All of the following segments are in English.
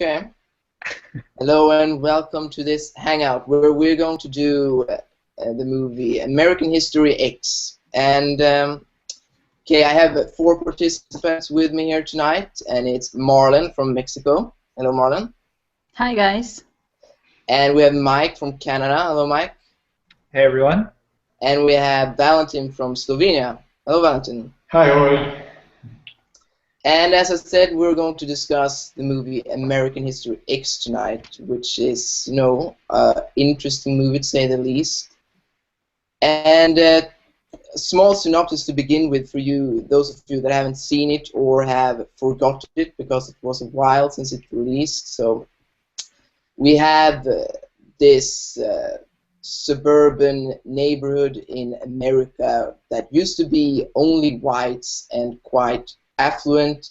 Okay. Hello and welcome to this hangout where we're going to do the movie American History X. And okay, I have four participants with me here tonight, and it's Marlon from Mexico. Hello, Marlon. Hi, guys. And we have Mike from Canada. Hello, Mike. Hey, everyone. And we have Valentin from Slovenia. Hello, Valentin. Hi, all. And as I said, we're going to discuss the movie American History X tonight, which is, interesting movie to say the least. And a small synopsis to begin with for you, those of you that haven't seen it or have forgotten it because it was a while since it released. So we have this suburban neighborhood in America that used to be only whites and quite affluent,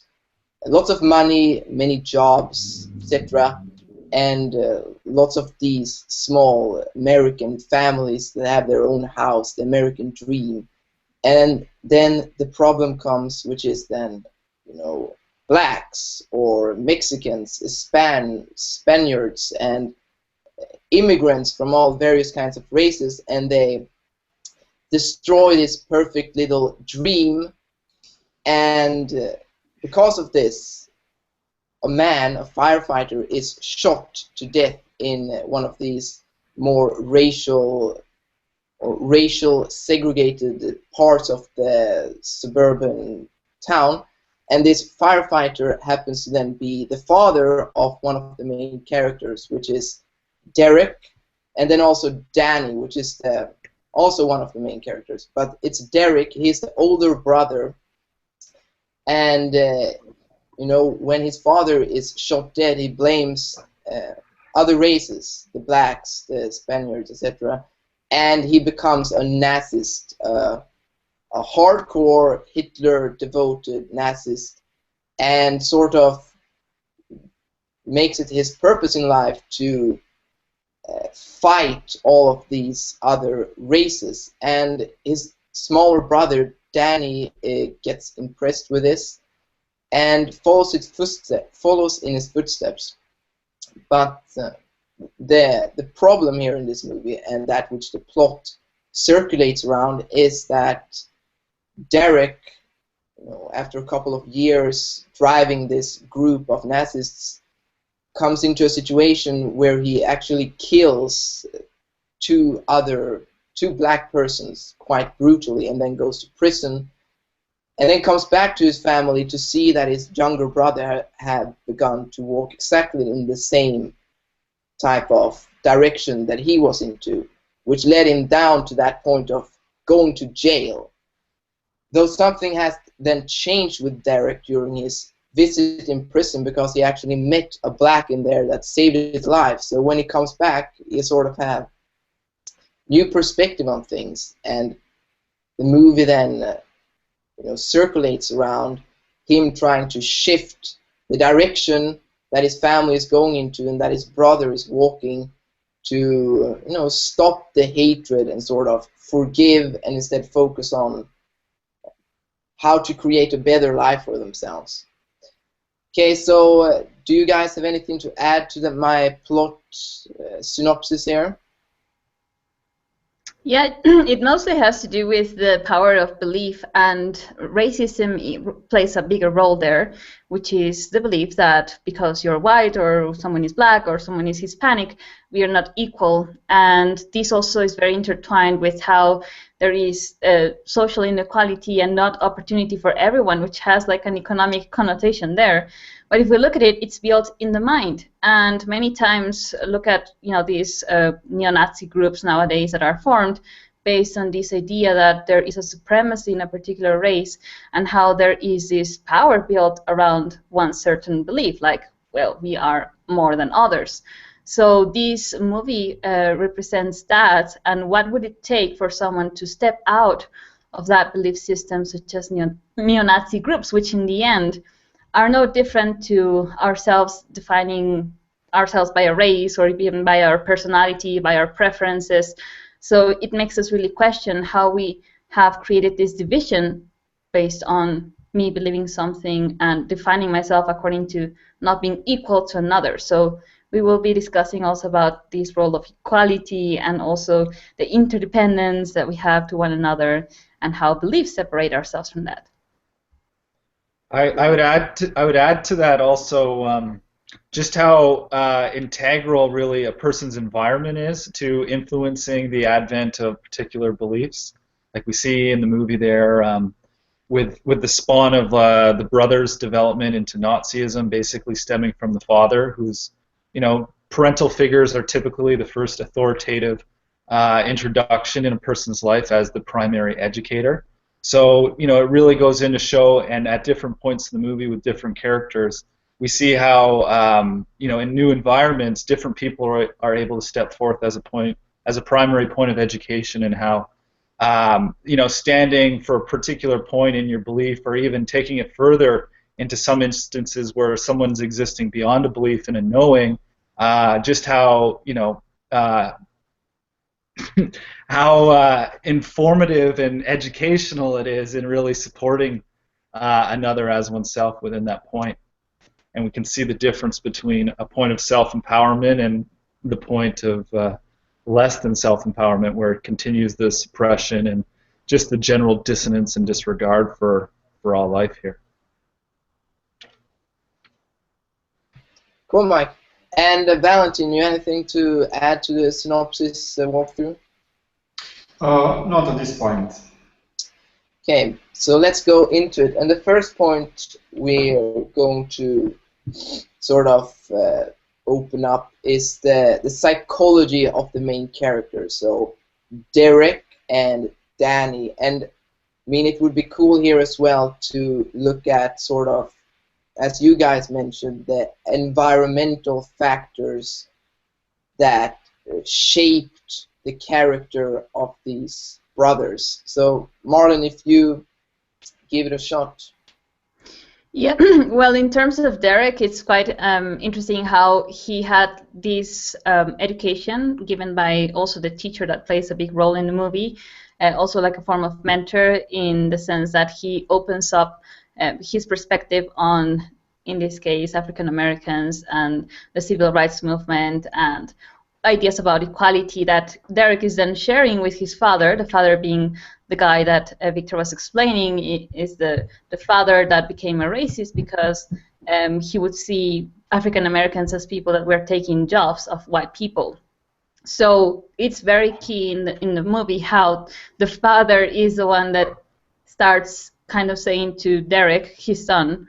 lots of money, many jobs, etc., and lots of these small American families that have their own house, the American dream. And then the problem comes, which is then, blacks or Mexicans, Spaniards, and immigrants from all various kinds of races, and they destroy this perfect little dream. And because of this, a firefighter, is shot to death in one of these more racial segregated parts of the suburban town. And this firefighter happens to then be the father of one of the main characters, which is Derek, and then also Danny, which is also one of the main characters. But it's Derek, he's the older brother. And, when his father is shot dead, he blames other races, the blacks, the Spaniards, etc. And he becomes a Nazist, a hardcore Hitler-devoted Nazist, and sort of makes it his purpose in life to fight all of these other races. And his smaller brother, Danny, gets impressed with this and follows in his footsteps. But the problem here in this movie, and that which the plot circulates around, is that Derek, after a couple of years driving this group of Nazists, comes into a situation where he actually kills two black persons quite brutally, and then goes to prison, and then comes back to his family to see that his younger brother had begun to walk exactly in the same type of direction that he was into, which led him down to that point of going to jail. Though something has then changed with Derek during his visit in prison, because he actually met a black in there that saved his life. So when he comes back, he sort of have new perspective on things, and the movie then circulates around him trying to shift the direction that his family is going into and that his brother is walking, to stop the hatred and sort of forgive, and instead focus on how to create a better life for themselves. Okay, so do you guys have anything to add to my plot synopsis here? Yeah, it mostly has to do with the power of belief, and racism plays a bigger role there, which is the belief that because you're white or someone is black or someone is Hispanic, we are not equal. And this also is very intertwined with how there is social inequality and not opportunity for everyone, which has like an economic connotation there. But if we look at it, it's built in the mind. And many times look at these neo-Nazi groups nowadays that are formed based on this idea that there is a supremacy in a particular race, and how there is this power built around one certain belief, like, well, we are more than others. So this movie represents that, and what would it take for someone to step out of that belief system, such as neo-Nazi groups, which in the end are no different to ourselves defining ourselves by a race, or even by our personality, by our preferences. So it makes us really question how we have created this division based on me believing something and defining myself according to not being equal to another. So we will be discussing also about this role of equality and also the interdependence that we have to one another and how beliefs separate ourselves from that. I would add to that also just how integral really a person's environment is to influencing the advent of particular beliefs. Like we see in the movie there, with the spawn of the brothers' development into Nazism, basically stemming from the father, who's, parental figures are typically the first authoritative introduction in a person's life as the primary educator. So, it really goes in to show, and at different points in the movie with different characters, we see how, in new environments, different people are able to step forth as a primary point of education, and how, standing for a particular point in your belief, or even taking it further into some instances where someone's existing beyond a belief and a knowing, just how, how informative and educational it is in really supporting another as oneself within that point. And we can see the difference between a point of self-empowerment and the point of less than self-empowerment, where it continues the suppression and just the general dissonance and disregard for all life here. Cool, Mike. And Valentin, you have anything to add to the synopsis walkthrough? Not at this point. Okay, so let's go into it. And the first point we're going to sort of open up is the psychology of the main characters. So Derek and Danny. And I mean, it would be cool here as well to look at sort of, as you guys mentioned, the environmental factors that shaped the character of these brothers. So, Marlon, if you give it a shot. Yeah, well, in terms of Derek, it's quite interesting how he had this education given by also the teacher that plays a big role in the movie, also like a form of mentor, in the sense that he opens up his perspective on, in this case, African Americans and the civil rights movement and ideas about equality that Derek is then sharing with his father, the father being the guy that Victor was explaining, is the father that became a racist because he would see African Americans as people that were taking jobs of white people. So it's very key in the movie how the father is the one that starts kind of saying to Derek, his son,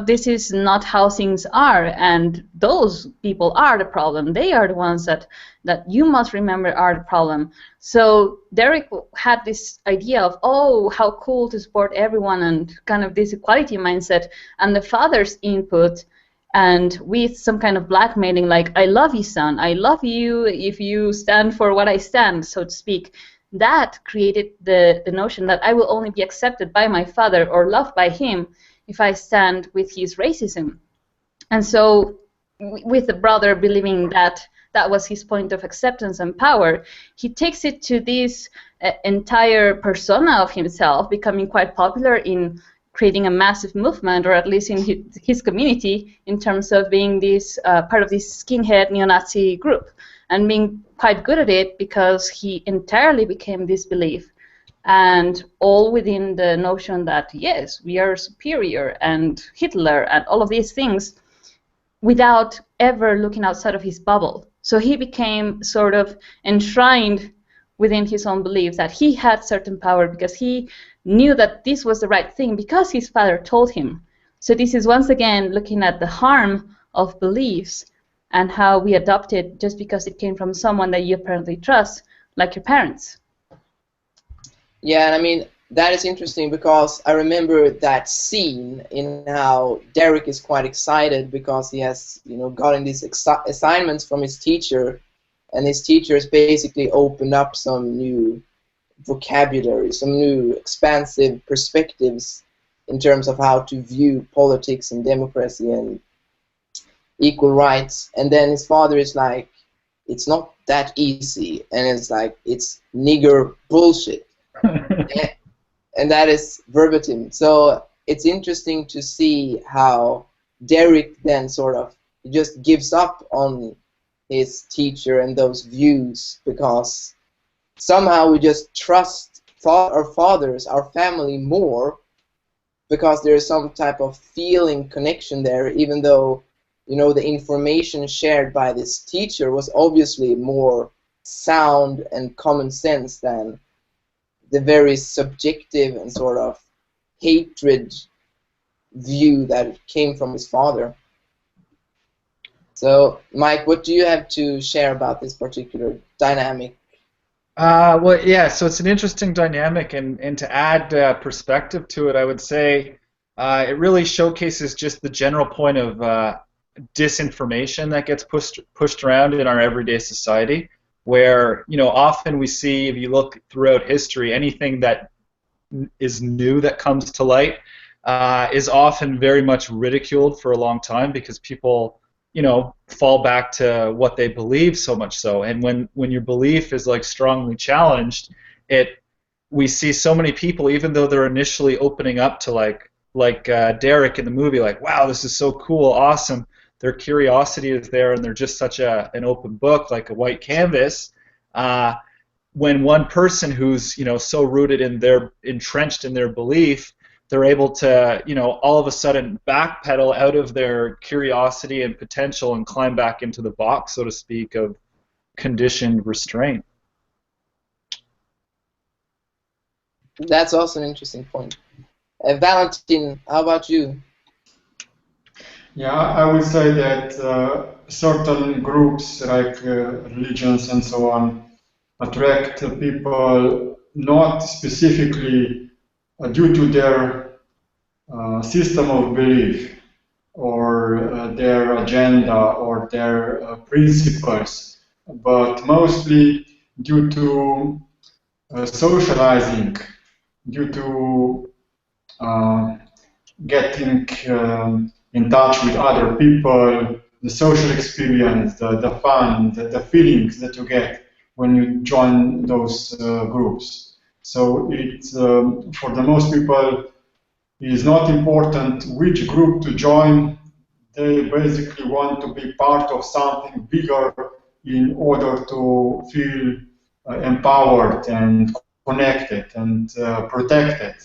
this is not how things are, and those people are the problem. They are the ones that you must remember are the problem. So Derek had this idea of, oh, how cool to support everyone and kind of this equality mindset, and the father's input, and with some kind of blackmailing like, I love you, son, I love you if you stand for what I stand, so to speak. That created the notion that I will only be accepted by my father or loved by him if I stand with his racism. And so with the brother believing that that was his point of acceptance and power, he takes it to this entire persona of himself, becoming quite popular in creating a massive movement, or at least in his community, in terms of being this part of this skinhead neo-Nazi group, and being quite good at it because he entirely became this belief. And all within the notion that, yes, we are superior, and Hitler, and all of these things, without ever looking outside of his bubble. So he became sort of enshrined within his own beliefs that he had certain power because he knew that this was the right thing because his father told him. So this is once again looking at the harm of beliefs and how we adopt it just because it came from someone that you apparently trust, like your parents. Yeah, and I mean, that is interesting because I remember that scene in how Derek is quite excited because he has, gotten these assignments from his teacher, and his teacher has basically opened up some new vocabulary, some new expansive perspectives in terms of how to view politics and democracy and equal rights. And then his father is like, it's not that easy, and it's like, it's nigger bullshit. And that is verbatim. So it's interesting to see how Derek then sort of just gives up on his teacher and those views, because somehow we just trust our fathers, our family more, because there is some type of feeling connection there, even though, you know, the information shared by this teacher was obviously more sound and common sense than the very subjective and sort of hatred view that came from his father. So, Mike, what do you have to share about this particular dynamic? Well, yeah, so it's an interesting dynamic, and to add perspective to it, I would say it really showcases just the general point of disinformation that gets pushed around in our everyday society, where, you know, often we see, if you look throughout history, anything that is new that comes to light is often very much ridiculed for a long time, because people, you know, fall back to what they believe so much so. And when your belief is like strongly challenged, we see so many people, even though they're initially opening up to like Derek in the movie, like, wow, this is so cool, awesome. Their curiosity is there, and they're just such an open book, like a white canvas. When one person who's, you know, so rooted in entrenched in their belief, they're able to, you know, all of a sudden backpedal out of their curiosity and potential and climb back into the box, so to speak, of conditioned restraint. That's also an interesting point. Valentin, how about you? Yeah, I would say that certain groups like religions and so on attract people not specifically due to their system of belief or their agenda or their principles, but mostly due to socializing, due to getting in touch with other people, the social experience, the fun, the feelings that you get when you join those groups. So it's, for the most people, it is not important which group to join. They basically want to be part of something bigger in order to feel empowered and connected and protected.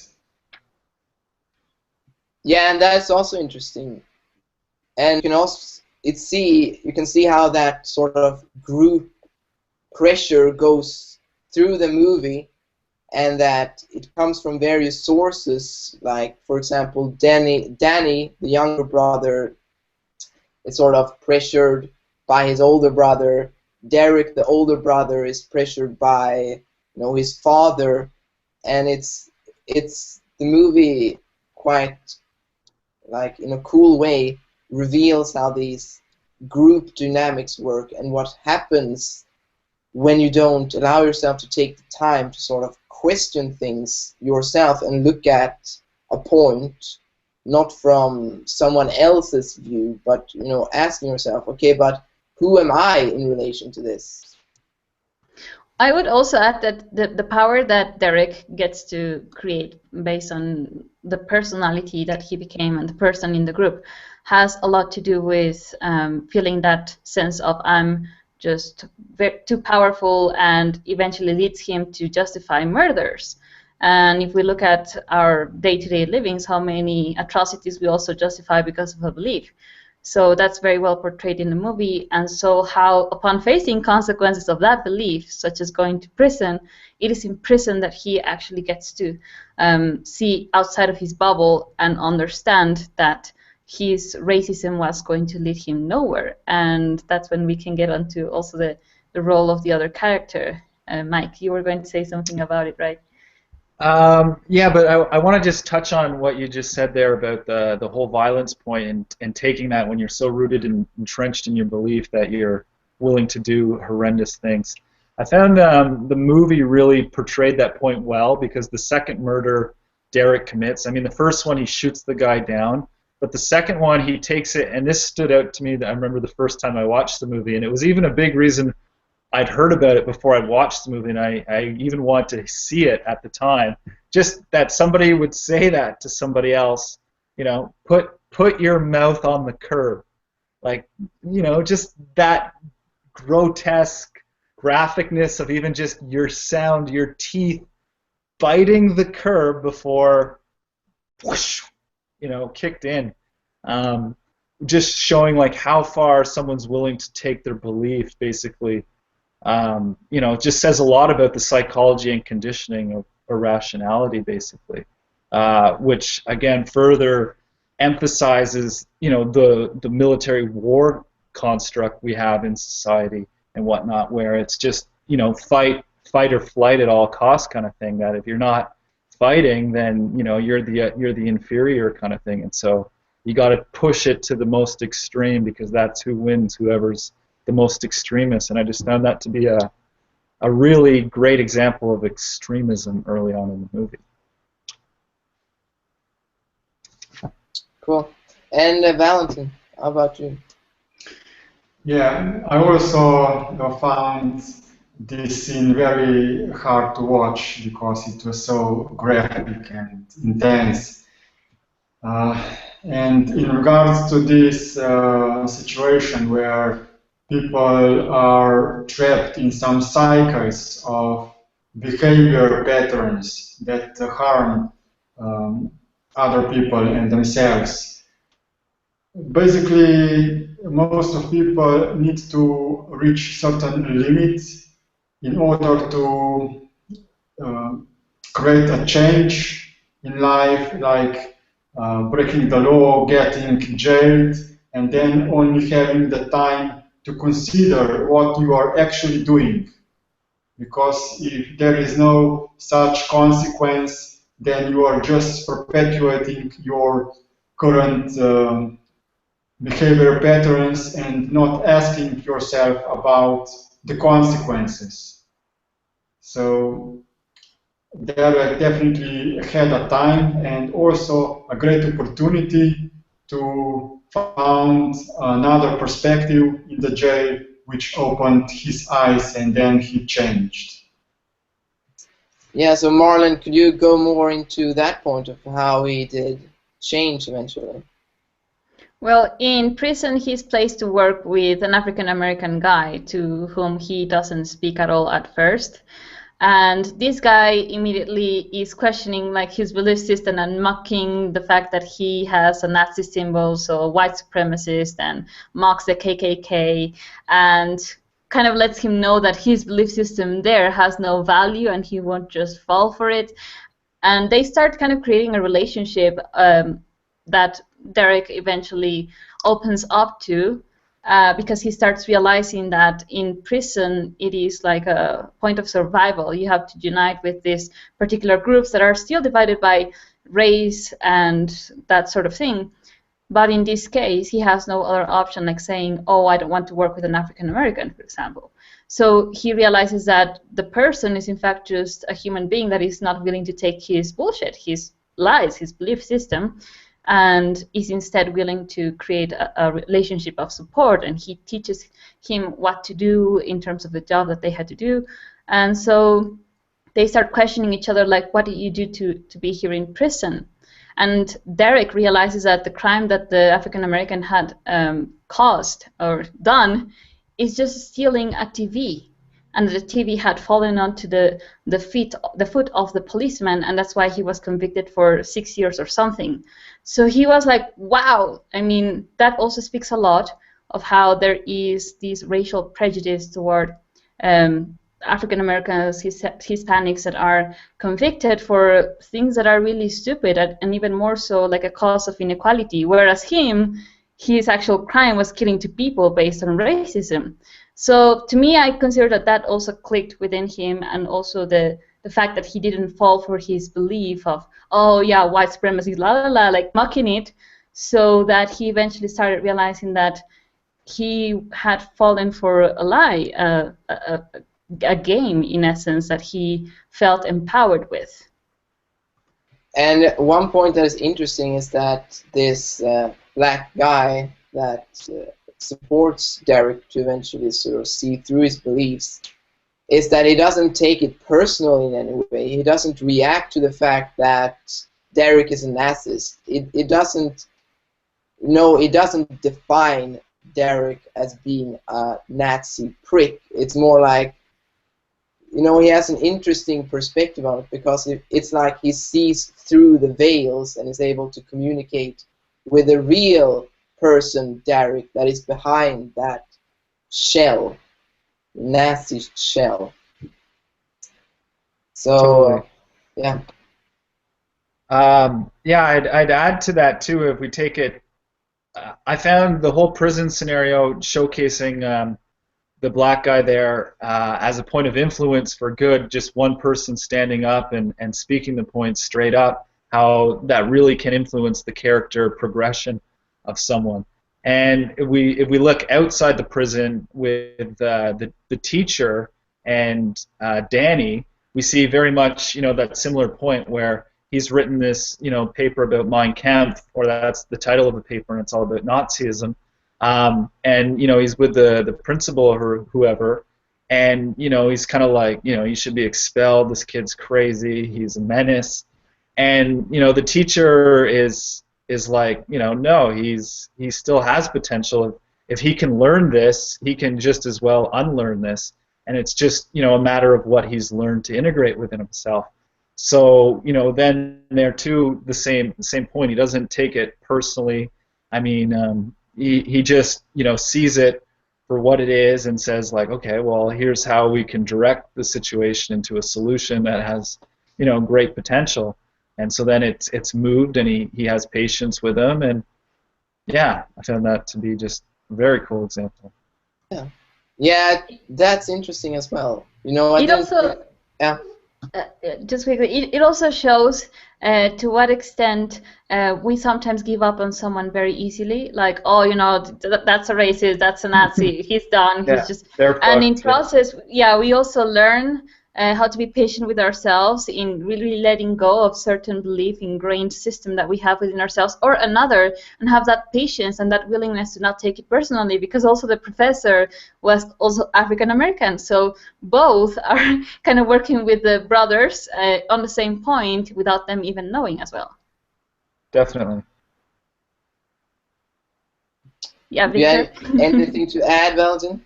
Yeah, and that's also interesting. And you can see how that sort of group pressure goes through the movie, and that it comes from various sources. Like, for example, Danny, the younger brother, is sort of pressured by his older brother. Derek, the older brother, is pressured by, you know, his father, and it's the movie quite, like, in a cool way, reveals how these group dynamics work and what happens when you don't allow yourself to take the time to sort of question things yourself and look at a point not from someone else's view, but, you know, asking yourself, okay, but who am I in relation to this? I would also add that the power that Derek gets to create based on the personality that he became and the person in the group has a lot to do with feeling that sense of I'm just too powerful, and eventually leads him to justify murders. And if we look at our day-to-day livings, how many atrocities we also justify because of a belief. So that's very well portrayed in the movie. And so how, upon facing consequences of that belief, such as going to prison, it is in prison that he actually gets to see outside of his bubble and understand that his racism was going to lead him nowhere. And that's when we can get onto also the role of the other character. Mike, you were going to say something about it, right? Yeah, but I want to just touch on what you just said there about the whole violence point, and taking that when you're so rooted and entrenched in your belief that you're willing to do horrendous things. I found the movie really portrayed that point well, because the second murder Derek commits, I mean, the first one he shoots the guy down, but the second one he takes it, and this stood out to me, that I remember the first time I watched the movie, and it was even a big reason I'd heard about it before I'd watched the movie, and I even wanted to see it at the time, just that somebody would say that to somebody else, you know, put your mouth on the curb, like, you know, just that grotesque graphicness of even just your sound, your teeth biting the curb before, whoosh, you know, kicked in. Just showing like how far someone's willing to take their belief, basically. You know, it just says a lot about the psychology and conditioning of irrationality, basically, which again further emphasizes, you know, the military war construct we have in society and whatnot, where it's just, you know, fight or flight at all costs kind of thing. That if you're not fighting, then, you know, you're the inferior kind of thing, and so you got to push it to the most extreme, because that's who wins, whoever's the most extremist. And I just found that to be a really great example of extremism early on in the movie. Cool. And Valentin, how about you? Yeah, I also found this scene very hard to watch because it was so graphic and intense. And in regards to this situation where people are trapped in some cycles of behavior patterns that harm other people and themselves, basically most of people need to reach certain limits in order to create a change in life, like breaking the law, getting jailed, and then only having the time to consider what you are actually doing. Because if there is no such consequence, then you are just perpetuating your current behavior patterns and not asking yourself about the consequences. So there definitely had a time and also a great opportunity to found another perspective in the jail, which opened his eyes, and then he changed. Yeah, so Marlon, could you go more into that point of how he did change eventually? Well, in prison, he's placed to work with an African-American guy to whom he doesn't speak at all at first. And this guy immediately is questioning like his belief system and mocking the fact that he has a Nazi symbol, so a white supremacist, and mocks the KKK, and kind of lets him know that his belief system there has no value and he won't just fall for it. And they start kind of creating a relationship that Derek eventually opens up to. Because he starts realizing that in prison it is like a point of survival. You have to unite with these particular groups that are still divided by race and that sort of thing. But in this case, he has no other option like saying, oh, I don't want to work with an African American, for example. So he realizes that the person is in fact just a human being that is not willing to take his bullshit, his lies, his belief system, and is instead willing to create a relationship of support, and he teaches him what to do in terms of the job that they had to do. And so they start questioning each other, like, what did you do to be here in prison? And Derek realizes that the crime that the African American had caused or done is just stealing a TV, and the TV had fallen onto the foot of the policeman, and that's why he was convicted for 6 years or something. So he was like, wow, I mean, that also speaks a lot of how there is this racial prejudice toward African Americans, Hispanics that are convicted for things that are really stupid, and even more so like a cause of inequality, whereas his actual crime was killing two people based on racism. So to me, I consider that also clicked within him, and also the fact that he didn't fall for his belief of, oh yeah, white supremacy, la la la, like mocking it, so that he eventually started realizing that he had fallen for a lie, a game in essence that he felt empowered with. And one point that is interesting is that this black guy that supports Derek to eventually sort of see through his beliefs is that he doesn't take it personal in any way. He doesn't react to the fact that Derek is a Nazist. It doesn't. No, it doesn't define Derek as being a Nazi prick. It's more like, he has an interesting perspective on it, because it's like he sees through the veils and is able to communicate with the real person, Derek, that is behind that shell, Nazi shell. So, Totally. yeah. Yeah, I'd add to that too. If we take it, I found the whole prison scenario showcasing the black guy there as a point of influence for good, just one person standing up and speaking the points straight up, how that really can influence the character progression of someone. And if we look outside the prison with the teacher and Danny, we see very much that similar point where he's written this paper about Mein Kampf, or that's the title of the paper, and it's all about Nazism. And he's with the principal or whoever, and he's kind of like, he should be expelled. This kid's crazy. He's a menace. And the teacher is like, no, he still has potential. If he can learn this, he can just as well unlearn this. And it's just a matter of what he's learned to integrate within himself. So then there too, the same point. He doesn't take it personally. I mean, he just sees it for what it is and says, like, okay, well, here's how we can direct the situation into a solution that has great potential. And so then it's moved, and he has patience with them, and yeah, I found that to be just a very cool example. Yeah, that's interesting as well. Just quickly, it also shows to what extent we sometimes give up on someone very easily. Like, oh, that's a racist, that's a Nazi, he's done, Yeah, he's just. And in process, we also learn how to be patient with ourselves in really letting go of certain belief ingrained system that we have within ourselves or another, and have that patience and that willingness to not take it personally, because also the professor was also African American, so both are kind of working with the brothers on the same point without them even knowing as well. Definitely. Yeah, Victor? Anything to add, Valentin?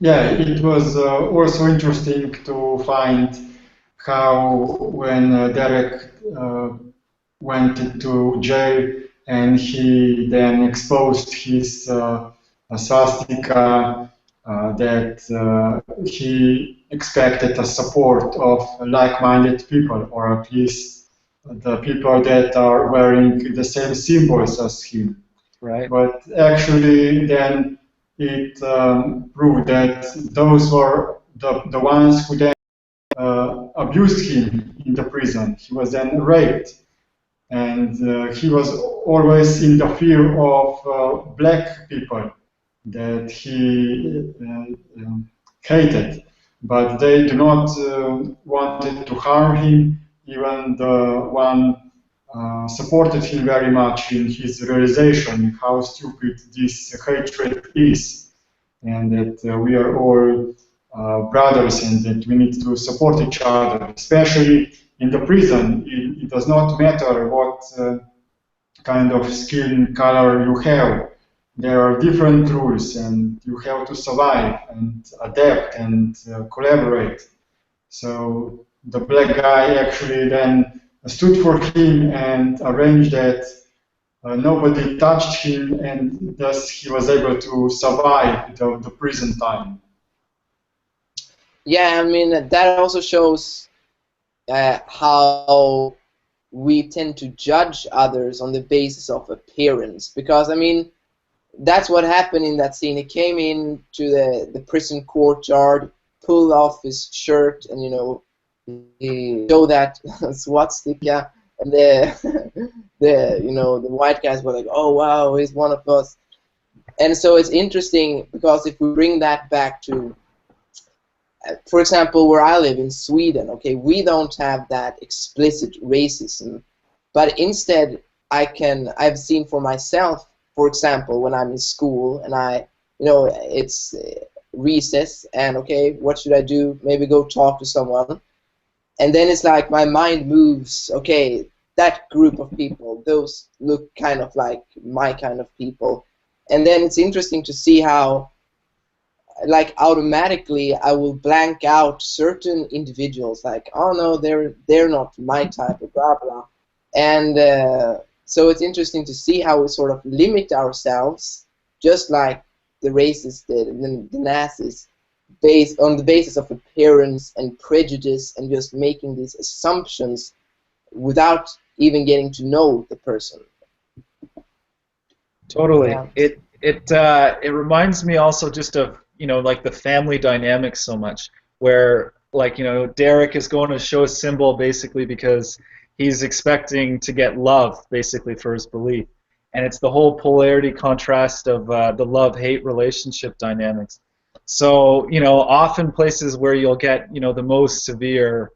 Yeah, it was also interesting to find how when Derek went into jail and he then exposed his swastika, that he expected the support of like-minded people, or at least the people that are wearing the same symbols as him. Right. But actually then it proved that those were the ones who then abused him in the prison. He was then raped, and he was always in the fear of black people that he hated. But they do not wanted to harm him. Even the one supported him very much in his realization how stupid this hatred is, and that we are all brothers, and that we need to support each other, especially in the prison. It does not matter what kind of skin color you have. There are different rules, and you have to survive and adapt and collaborate. So the black guy actually then stood for him and arranged that nobody touched him, and thus he was able to survive the prison time. Yeah, I mean, that also shows how we tend to judge others on the basis of appearance, because, I mean, that's what happened in that scene. He came in to the prison courtyard, pulled off his shirt, and he showed that swastika, and the white guys were like, oh wow, he's one of us. And so it's interesting, because if we bring that back to, for example, where I live in Sweden, okay, we don't have that explicit racism, but instead I've seen for myself, for example, when I'm in school, and recess, and okay, what should I do? Maybe go talk to someone. And then it's like my mind moves, okay, that group of people, those look kind of like my kind of people. And then it's interesting to see how, like, automatically I will blank out certain individuals, like, oh no, they're not my type of blah blah. And so it's interesting to see how we sort of limit ourselves, just like the racists did, and then the Nazis, based on the basis of appearance and prejudice, and just making these assumptions without even getting to know the person. Totally. Yeah. It reminds me also just of, you know, like the family dynamic so much, where, like, you know, Derek is going to show a symbol basically because he's expecting to get love basically for his belief, and it's the whole polarity contrast of the love-hate relationship dynamics. So, you know, often places where you'll get, you know, the most severe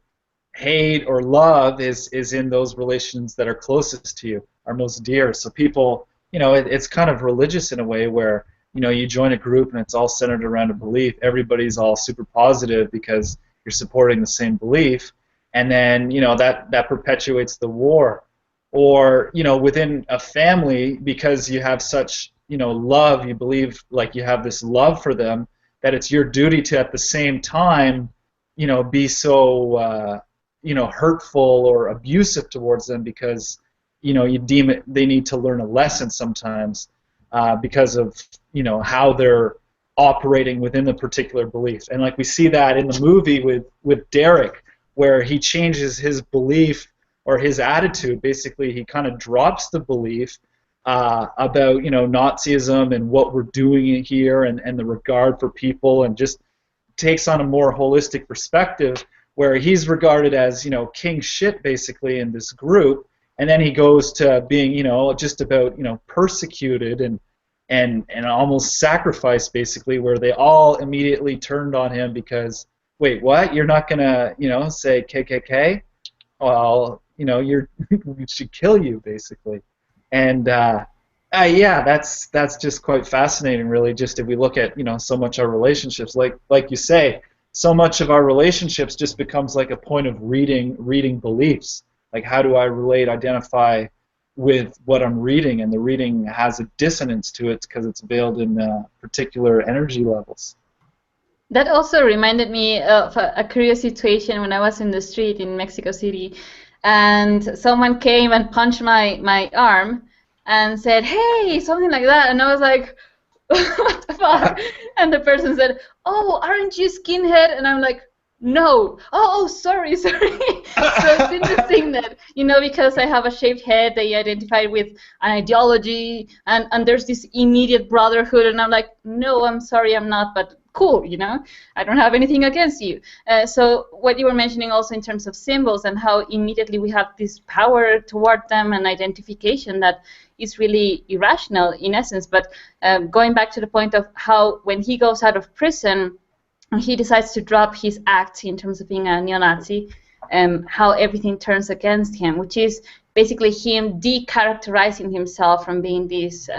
hate or love is in those relations that are closest to you, are most dear. So people, you know, it's kind of religious in a way where, you know, you join a group and it's all centered around a belief. Everybody's all super positive because you're supporting the same belief, and then, you know, that perpetuates the war. Or, you know, within a family, because you have such, you know, love, you believe, like, you have this love for them, that it's your duty to at the same time, you know, be so you know, hurtful or abusive towards them, because, you know, you deem it they need to learn a lesson sometimes because of, you know, how they're operating within the particular belief. And like we see that in the movie with Derek, where he changes his belief or his attitude. Basically, he kind of drops the belief about, you know, Nazism and what we're doing here, and the regard for people, and just takes on a more holistic perspective, where he's regarded as, you know, king shit basically in this group, and then he goes to being, you know, just about, you know, persecuted and almost sacrificed basically, where they all immediately turned on him because, wait, what? You're not gonna, you know, say KKK? Well, you know, we should kill you basically. And yeah, that's just quite fascinating, really. Just if we look at, you know, so much our relationships, like you say, so much of our relationships just becomes like a point of reading beliefs. Like, how do I relate, identify with what I'm reading? And the reading has a dissonance to it because it's veiled in particular energy levels. That also reminded me of a curious situation when I was in the street in Mexico City, and someone came and punched my arm and said, "Hey," something like that, and I was like, "What the fuck?" And the person said, "Oh, aren't you skinhead?" And I'm like, "No." Oh, sorry. So it's interesting that, you know, because I have a shaved head, they identify with an ideology, and there's this immediate brotherhood, and I'm like, "No, I'm sorry, I'm not, but cool, you know, I don't have anything against you." So what you were mentioning also in terms of symbols, and how immediately we have this power toward them and identification that is really irrational in essence. But going back to the point of how when he goes out of prison, he decides to drop his act in terms of being a neo-Nazi, how everything turns against him, which is basically him decharacterizing himself from being this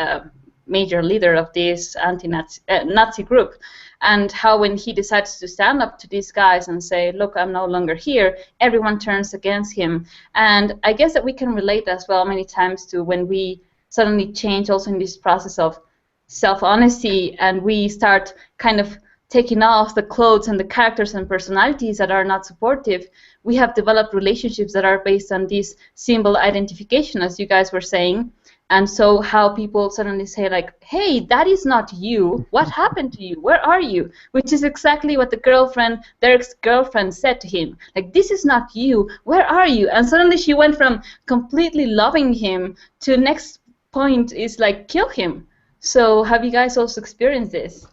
major leader of this anti-Nazi Nazi group, and how when he decides to stand up to these guys and say, "Look, I'm no longer here," everyone turns against him. And I guess that we can relate as well many times to when we suddenly change also in this process of self-honesty, and we start kind of taking off the clothes and the characters and personalities that are not supportive. We have developed relationships that are based on this symbol identification, as you guys were saying. And so how people suddenly say, like, "Hey, that is not you. What happened to you? Where are you?" Which is exactly what Derek's girlfriend said to him. Like, "This is not you. Where are you?" And suddenly she went from completely loving him to next point is like, kill him. So have you guys also experienced this?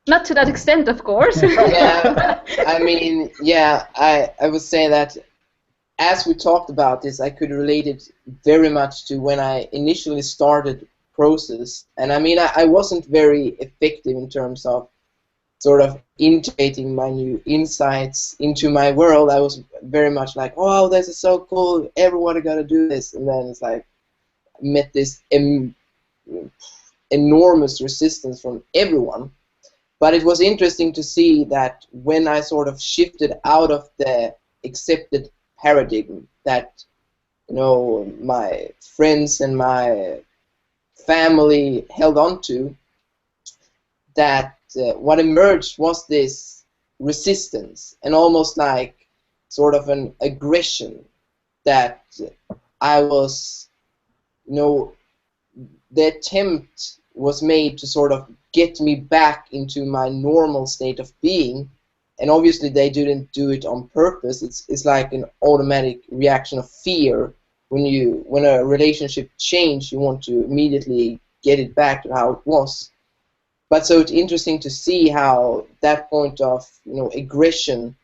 Not to that extent, of course. Yeah, I mean, yeah, I would say that as we talked about this, I could relate it very much to when I initially started Process. And I mean, I wasn't very effective in terms of sort of integrating my new insights into my world. I was very much like, "Oh, this is so cool, everyone got to do this." And then it's like, met this enormous resistance from everyone. But it was interesting to see that when I sort of shifted out of the accepted paradigm that, you know, my friends and my family held on to, that what emerged was this resistance and almost like sort of an aggression that I was, you know, the attempt was made to sort of get me back into my normal state of being, and obviously they didn't do it on purpose. It's like an automatic reaction of fear. When a relationship changes, you want to immediately get it back to how it was. But so it's interesting to see how that point of, you know, aggression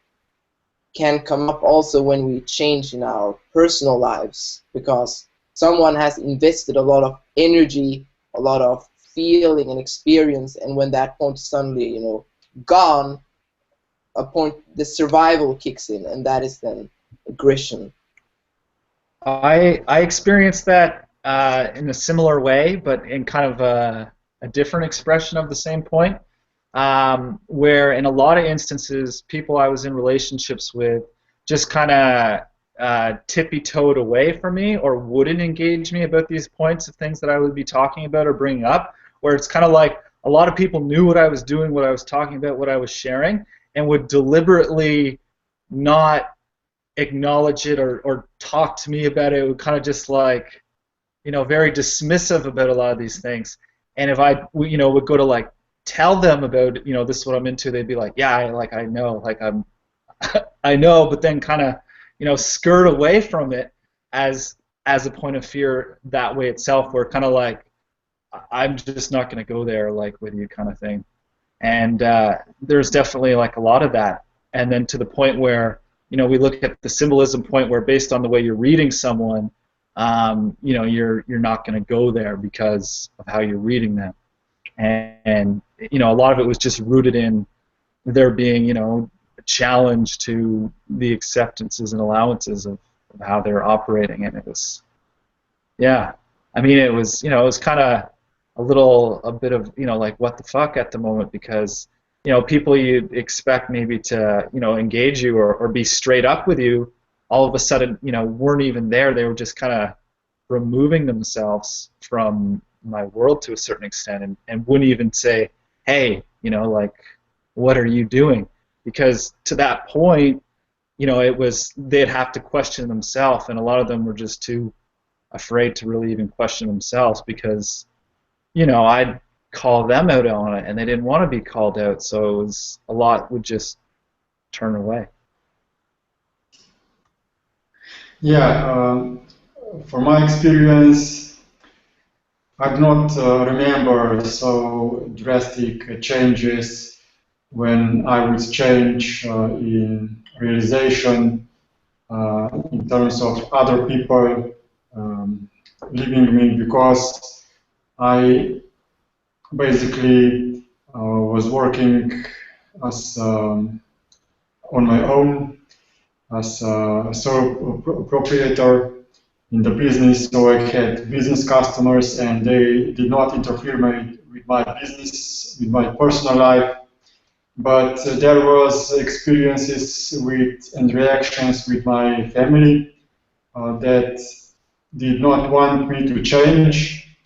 can come up also when we change in our personal lives, because someone has invested a lot of energy, a lot of feeling and experience, and when that point is suddenly, you know, gone, a point, the survival kicks in, and that is then aggression. I experienced that in a similar way, but in kind of a different expression of the same point, where in a lot of instances, people I was in relationships with just kind of tippy-toed away from me or wouldn't engage me about these points of things that I would be talking about or bringing up, where it's kind of like a lot of people knew what I was doing, what I was talking about, what I was sharing, and would deliberately not acknowledge it or talk to me about it. It would kind of just like, you know, very dismissive about a lot of these things. And if I, you know, would go to like tell them about, you know, this is what I'm into, they'd be like, yeah, I know, like I know, but then kind of, you know, skirt away from it as a point of fear that way itself, where kind of like, I'm just not going to go there like with you kind of thing. And there's definitely like a lot of that. And then to the point where, you know, we look at the symbolism point where based on the way you're reading someone, you know, you're not going to go there because of how you're reading them. And you know, a lot of it was just rooted in there being, you know, a challenge to the acceptances and allowances of how they're operating. And it was, yeah, I mean, it was, you know, it was kind of a bit of, you know, like what the fuck at the moment, because, you know, people you'd expect maybe to, you know, engage you or be straight up with you, all of a sudden, you know, weren't even there. They were just kind of removing themselves from my world to a certain extent, and wouldn't even say, hey, you know, like, what are you doing? Because to that point, you know, it was, they'd have to question themselves, and a lot of them were just too afraid to really even question themselves, because, you know, I'd call them out on it, and they didn't want to be called out, so it was, a lot would just turn away. Yeah, from my experience, I do not remember so drastic changes when I would change in realization in terms of other people leaving me, because I basically was working as on my own as a sole proprietor in the business, so I had business customers and they did not interfere with my business, with my personal life, but there was experiences with and reactions with my family that did not want me to change.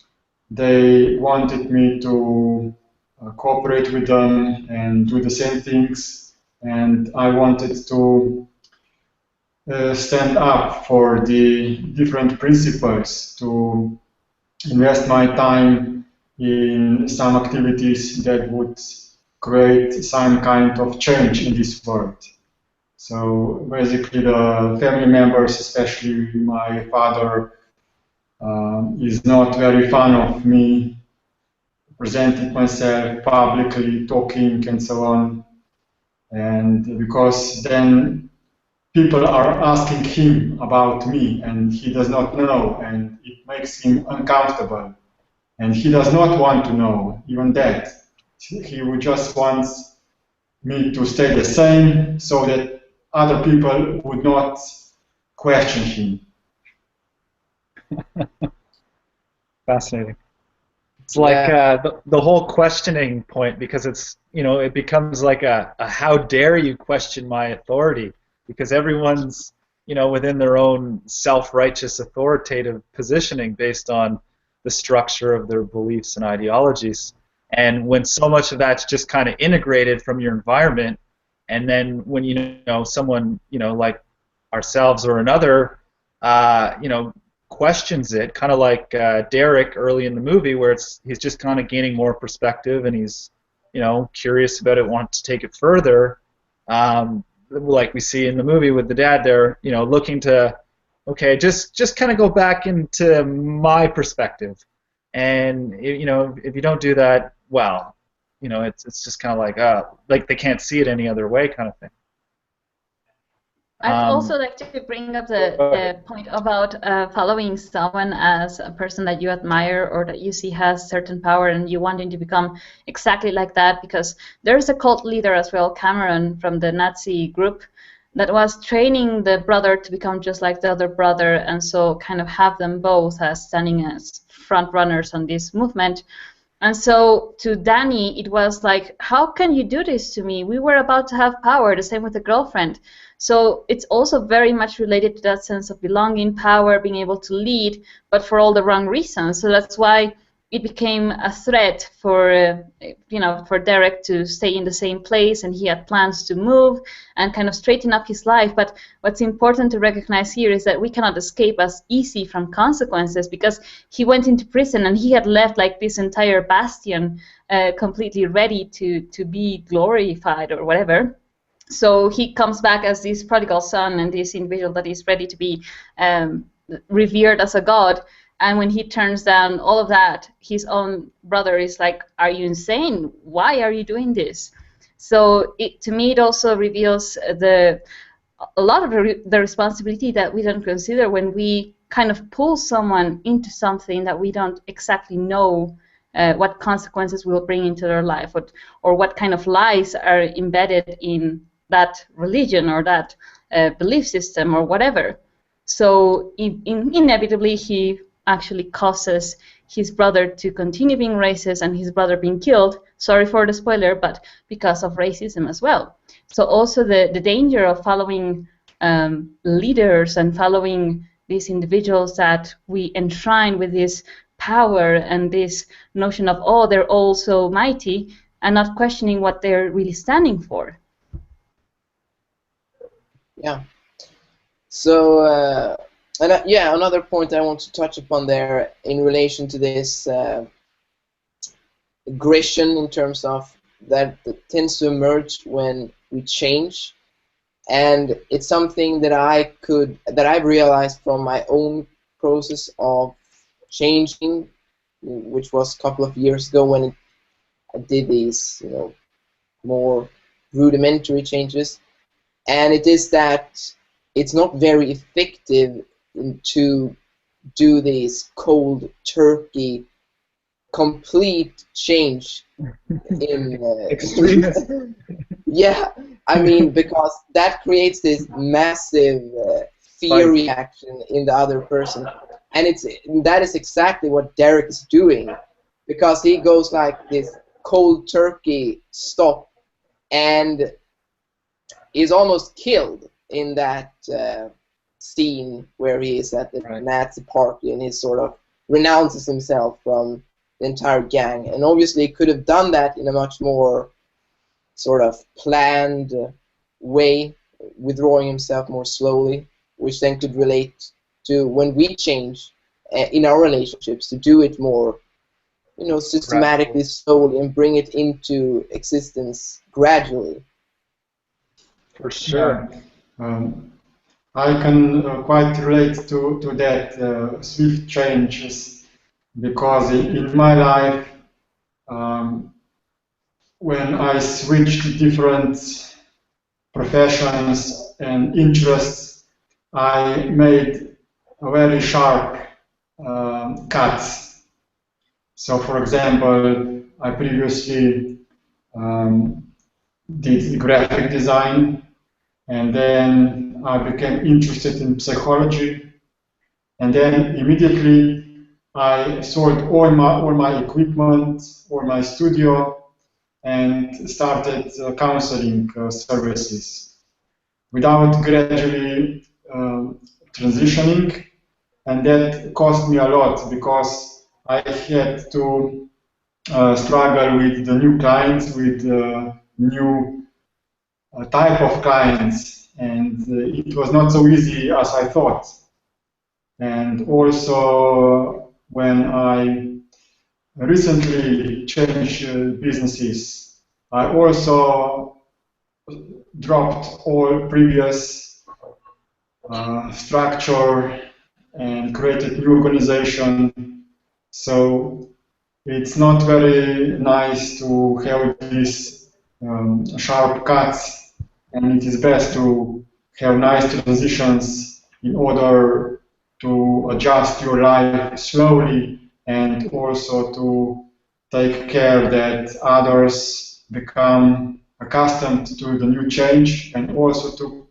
They wanted me to cooperate with them and do the same things, and I wanted to stand up for the different principles, to invest my time in some activities that would create some kind of change in this world. So basically the family members, especially my father, is not very fond of me presenting myself publicly, talking and so on. And because then people are asking him about me and he does not know, and it makes him uncomfortable. And he does not want to know even that. He would just want me to stay the same so that other people would not question him. Fascinating. It's like the whole questioning point, because it's, it becomes like a how dare you question my authority, because everyone's, within their own self-righteous authoritative positioning based on the structure of their beliefs and ideologies. And when so much of that's just kind of integrated from your environment, and then when someone like ourselves or another questions it, kind of like Derek early in the movie, where he's just kind of gaining more perspective, and he's curious about it, wants to take it further, like we see in the movie with the dad there, looking to, okay, just kind of go back into my perspective, and if you don't do that, well, it's just kind of like they can't see it any other way, kind of thing. I'd also like to bring up the point about following someone as a person that you admire or that you see has certain power and you wanting to become exactly like that, because there's a cult leader as well, Cameron, from the Nazi group, that was training the brother to become just like the other brother, and so kind of have them both as standing as front runners on this movement. And so to Danny, it was like, how can you do this to me? We were about to have power, the same with the girlfriend. So it's also very much related to that sense of belonging, power, being able to lead, but for all the wrong reasons. So that's why it became a threat for, for Derek to stay in the same place, and he had plans to move and kind of straighten up his life. But what's important to recognize here is that we cannot escape as easy from consequences, because he went into prison and he had left like this entire bastion completely ready to be glorified or whatever. So he comes back as this prodigal son and this individual that is ready to be revered as a god. And when he turns down all of that, his own brother is like, are you insane? Why are you doing this? So to me, it also reveals a lot of the responsibility that we don't consider when we kind of pull someone into something that we don't exactly know what consequences will bring into their life, or what kind of lies are embedded in that religion or that belief system or whatever. So inevitably he actually causes his brother to continue being racist and his brother being killed. Sorry for the spoiler, but because of racism as well. So also the danger of following leaders and following these individuals that we enshrine with this power and this notion of, oh, they're all so mighty, and not questioning what they're really standing for. Yeah. So, another point I want to touch upon there in relation to this aggression in terms of that tends to emerge when we change, and it's something that I've realized from my own process of changing, which was a couple of years ago when I did these, more rudimentary changes. And it is that it's not very effective to do this cold turkey complete change in extremist. Yeah, I mean, because that creates this massive fear reaction in the other person, and that is exactly what Derek is doing, because he goes like this cold turkey stop and is almost killed in that scene where he is at the Nazi party and he sort of renounces himself from the entire gang. And obviously he could have done that in a much more sort of planned way, withdrawing himself more slowly, which then could relate to when we change in our relationships, to do it more, systematically, slowly, and bring it into existence gradually. For sure. Yeah. I can quite relate to that swift changes, because in my life, when I switched different professions and interests, I made a very sharp cuts. So, for example, I previously did graphic design, and then I became interested in psychology, and then immediately I sold all my equipment, all my studio, and started counseling services without gradually transitioning, and that cost me a lot because I had to struggle with the new clients, with new type of clients, and it was not so easy as I thought. And also, when I recently changed businesses, I also dropped all previous structure and created new organization. So it's not very nice to have these sharp cuts, and it is best to have nice transitions in order to adjust your life slowly and also to take care that others become accustomed to the new change, and also to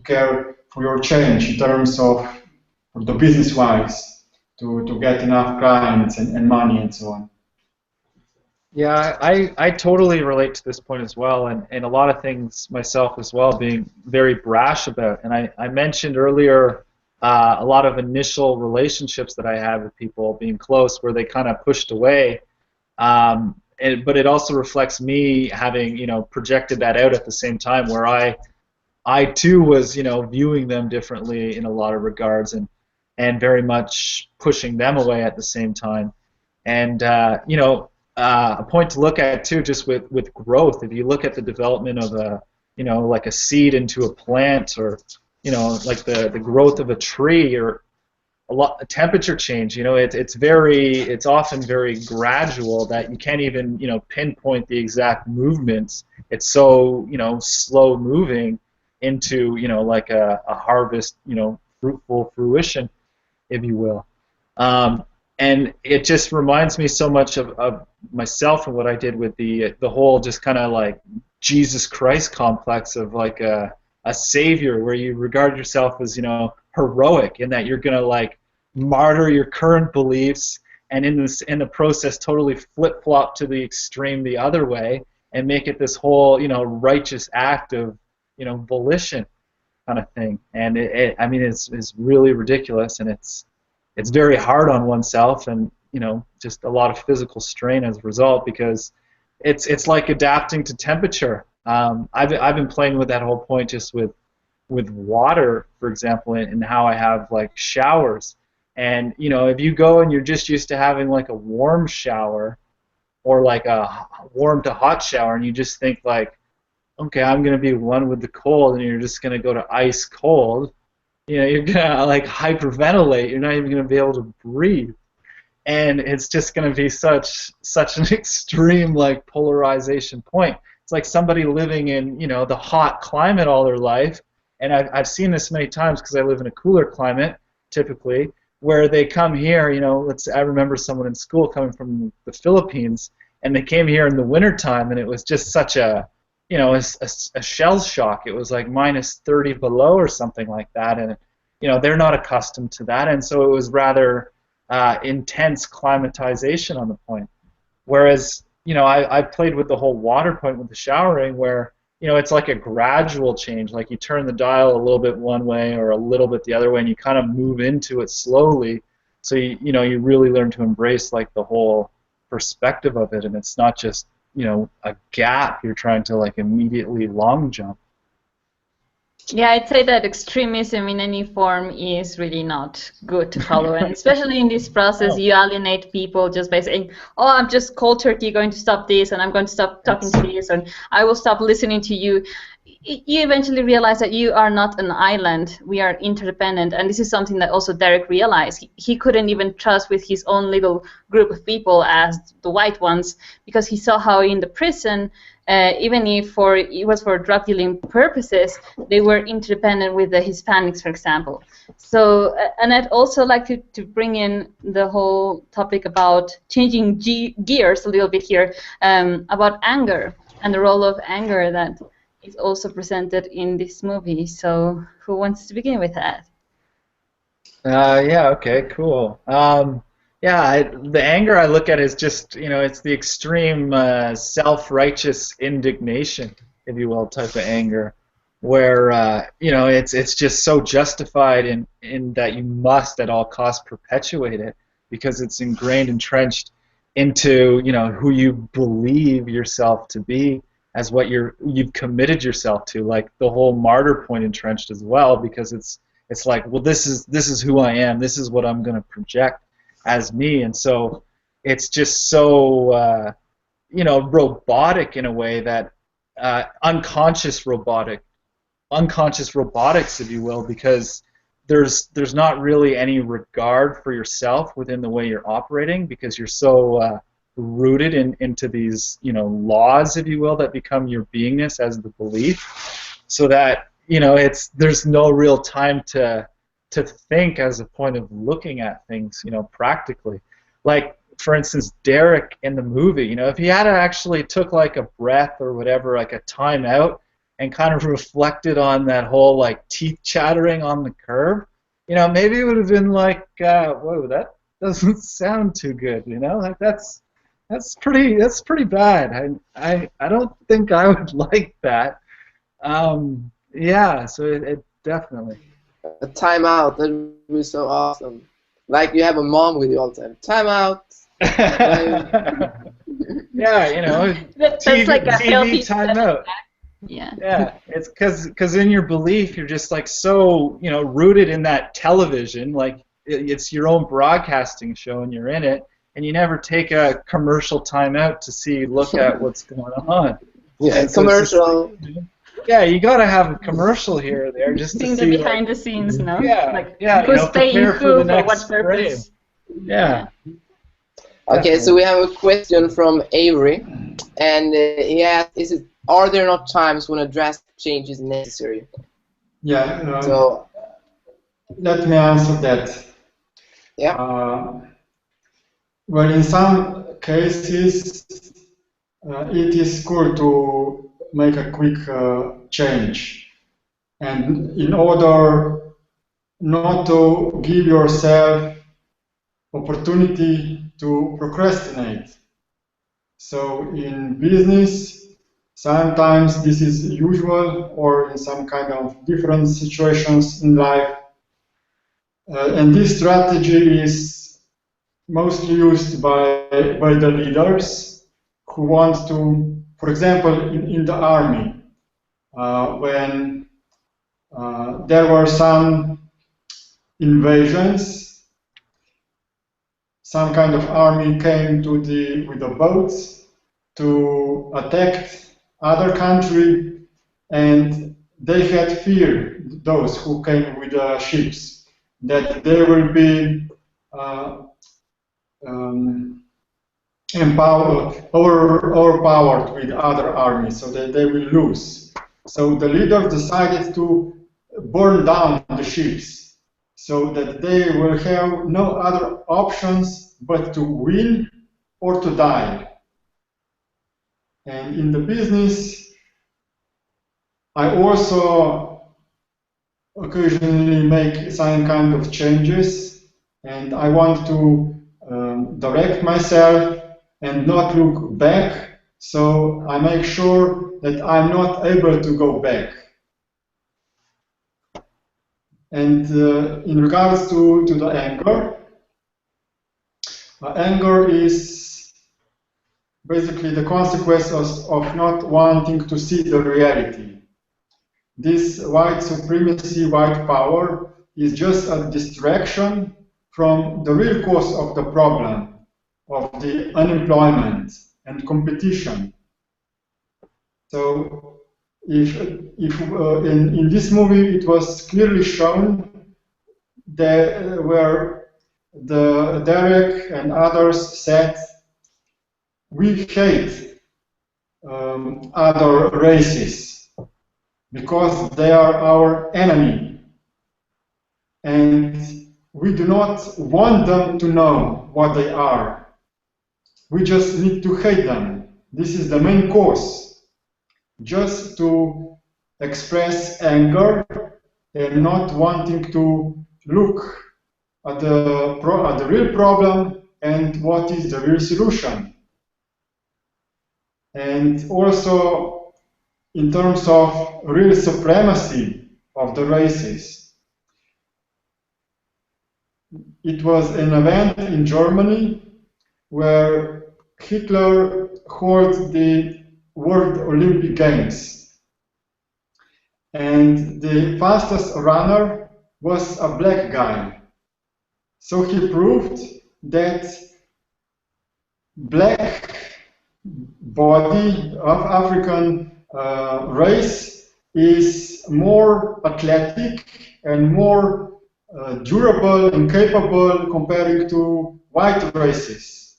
care for your change in terms of the business wise, to get enough clients and money and so on. Yeah, I totally relate to this point as well, and a lot of things myself as well, being very brash about. And I mentioned earlier a lot of initial relationships that I had with people being close where they kind of pushed away. But it also reflects me having, projected that out at the same time, where I too was, viewing them differently in a lot of regards, and very much pushing them away at the same time. And a point to look at too, just with growth. If you look at the development of like a seed into a plant, or like the growth of a tree, or a temperature change. It's often very gradual that you can't even pinpoint the exact movements. It's so slow moving into like a harvest, fruitful fruition, if you will. And it just reminds me so much of myself and what I did with the whole just kind of like Jesus Christ complex of like a savior, where you regard yourself as heroic, in that you're gonna like martyr your current beliefs, and in the process totally flip flop to the extreme the other way, and make it this whole righteous act of volition kind of thing. And I mean it's really ridiculous, and it's very hard on oneself, and just a lot of physical strain as a result, because it's like adapting to temperature. I've been playing with that whole point just with water, for example, and how I have like showers. And if you go and you're just used to having like a warm shower, or like a warm to hot shower, and you just think like, okay, I'm gonna be one with the cold, and you're just gonna go to ice cold, you're gonna like hyperventilate. You're not even gonna be able to breathe, and it's just gonna be such an extreme like polarization point. It's like somebody living in the hot climate all their life, and I've seen this many times because I live in a cooler climate typically, where they come here. I remember someone in school coming from the Philippines, and they came here in the wintertime, and it was just such a a shell shock. It was like minus 30 below or something like that, and they're not accustomed to that, and so it was rather intense climatization on the point. Whereas I've played with the whole water point with the showering, where it's like a gradual change. Like you turn the dial a little bit one way or a little bit the other way, and you kind of move into it slowly. So you really learn to embrace like the whole perspective of it, and it's not just a gap you're trying to like immediately long jump. Yeah, I'd say that extremism in any form is really not good to follow, and especially in this process, you alienate people just by saying, "Oh, I'm just cold turkey going to stop this, and I'm going to stop talking to this, and I will stop listening to you." You eventually realize that you are not an island. We are interdependent, and this is something that also Derek realized. He couldn't even trust with his own little group of people as the white ones, because he saw how in the prison, even if it was for drug dealing purposes, they were interdependent with the Hispanics, for example. So, and I'd also like to bring in the whole topic about changing gears a little bit here, about anger and the role of anger that is also presented in this movie. So who wants to begin with that? Yeah, okay, cool. Yeah, the anger I look at is just, it's the extreme self-righteous indignation, if you will, type of anger, where it's just so justified in that you must at all costs perpetuate it because it's ingrained, entrenched into who you believe yourself to be as what you've committed yourself to, like the whole martyr point entrenched as well, because it's like, well, this is who I am, this is what I'm going to project as me, and so it's just so robotic in a way that unconscious robotics, if you will, because there's not really any regard for yourself within the way you're operating, because you're so rooted into these laws, if you will, that become your beingness as the belief, so that there's no real time to think as a point of looking at things, practically. Like, for instance, Derek in the movie, if he had actually took like a breath or whatever, like a time out, and kind of reflected on that whole like teeth chattering on the curb, maybe it would have been like, whoa, that doesn't sound too good, like that's pretty bad. I don't think I would like that. Yeah, so it definitely. A timeout, that would be so awesome. Like you have a mom with you all the time. Timeout. Yeah, That's TV, like a healthy timeout. Yeah. Yeah, it's because in your belief you're just like so rooted in that television, like it's your own broadcasting show and you're in it, and you never take a commercial timeout to look at what's going on. Yeah, and so commercial. Yeah, you gotta have a commercial here or there just to see the behind the scenes, no? Yeah, like who's staying prepare for the next what purpose? frame. Yeah. Okay, so we have a question from Avery, and he asks, are there not times when a drastic change is necessary? Yeah. So let me answer that. Yeah. Well, in some cases, it is cool to make a quick change, and in order not to give yourself opportunity to procrastinate. So in business, sometimes this is usual, or in some kind of different situations in life, and this strategy is mostly used by the leaders who want to, for example, in the army, when there were some invasions, some kind of army came with the boats to attack other country, and they had fear, those who came with the ships, that they will be overpowered with other armies, so that they will lose. So the leader decided to burn down the ships, so that they will have no other options but to win or to die. And in the business, I also occasionally make some kind of changes, and I want to direct myself and not look back, so I make sure that I'm not able to go back. And in regards to the anger, anger is basically the consequence of not wanting to see the reality. This white supremacy, white power, is just a distraction from the real cause of the problem, of the unemployment and competition. So if in this movie it was clearly shown that where the Derek and others said, we hate other races because they are our enemy, and we do not want them to know what they are. We just need to hate them. This is the main cause. Just to express anger and not wanting to look at the real problem and what is the real solution. And also in terms of real supremacy of the races. It was an event in Germany where Hitler held the World Olympic Games. And the fastest runner was a black guy. So he proved that black body of African race is more athletic and more durable and capable comparing to white races.